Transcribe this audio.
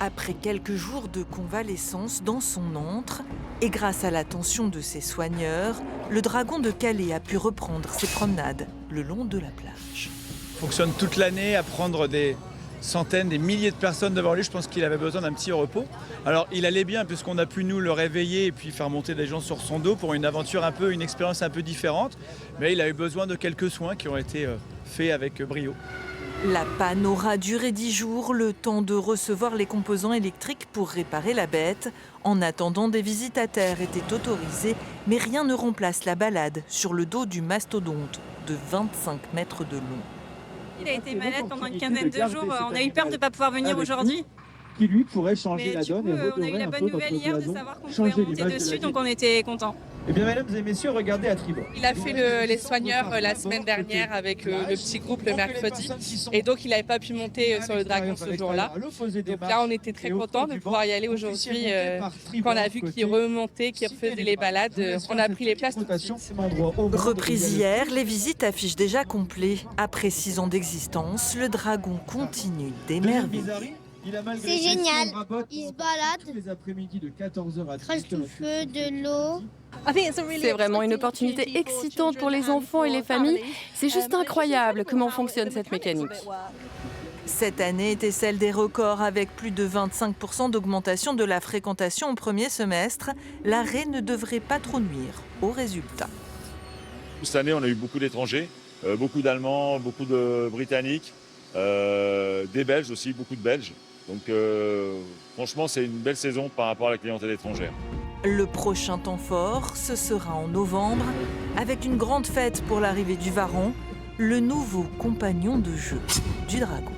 Après quelques jours de convalescence dans son antre, et grâce à l'attention de ses soigneurs, le dragon de Calais a pu reprendre ses promenades le long de la plage. Il fonctionne toute l'année à prendre des centaines, des milliers de personnes devant lui. Je pense qu'il avait besoin d'un petit repos. Alors il allait bien puisqu'on a pu nous le réveiller et puis faire monter des gens sur son dos pour une aventure une expérience un peu différente. Mais il a eu besoin de quelques soins qui ont été faits avec brio. La panne aura duré 10 jours, le temps de recevoir les composants électriques pour réparer la bête. En attendant, des visites à terre étaient autorisées, mais rien ne remplace la balade sur le dos du mastodonte de 25 mètres de long. Il a été malade pendant une quinzaine de jours. On a eu peur de ne pas pouvoir venir aujourd'hui. Qui lui pourrait changer Mais la du coup, donne et on a eu redorer la un bonne peu nouvelle notre hier de blason, savoir qu'on pouvait changer remonter l'image de dessus, la donc ville. on était contents. Eh bien, mesdames et messieurs, regardez à tribord. Il a fait les soigneurs la semaine dernière avec le petit groupe le mercredi. Et donc, il n'avait pas pu monter sur le dragon ce jour-là. Donc là, on était très contents de pouvoir y aller aujourd'hui. Quand on a vu qu'il remontait, qu'il refaisait les balades, on a pris les places tout de suite. Reprise hier, les visites affichent déjà complet. Après 6 ans d'existence, le dragon continue d'émerveiller. C'est génial. Il se balade, Tous les après-midi de 14h à crache du feu, de l'eau. C'est vraiment une opportunité excitante pour les enfants et les familles. C'est juste incroyable comment fonctionne cette mécanique. Cette année était celle des records avec plus de 25% d'augmentation de la fréquentation au premier semestre. L'arrêt ne devrait pas trop nuire aux résultats. Cette année, on a eu beaucoup d'étrangers, beaucoup d'Allemands, beaucoup de Britanniques, des Belges aussi, beaucoup de Belges. Donc franchement, c'est une belle saison par rapport à la clientèle étrangère. Le prochain temps fort, ce sera en novembre, avec une grande fête pour l'arrivée du Varan, le nouveau compagnon de jeu du dragon.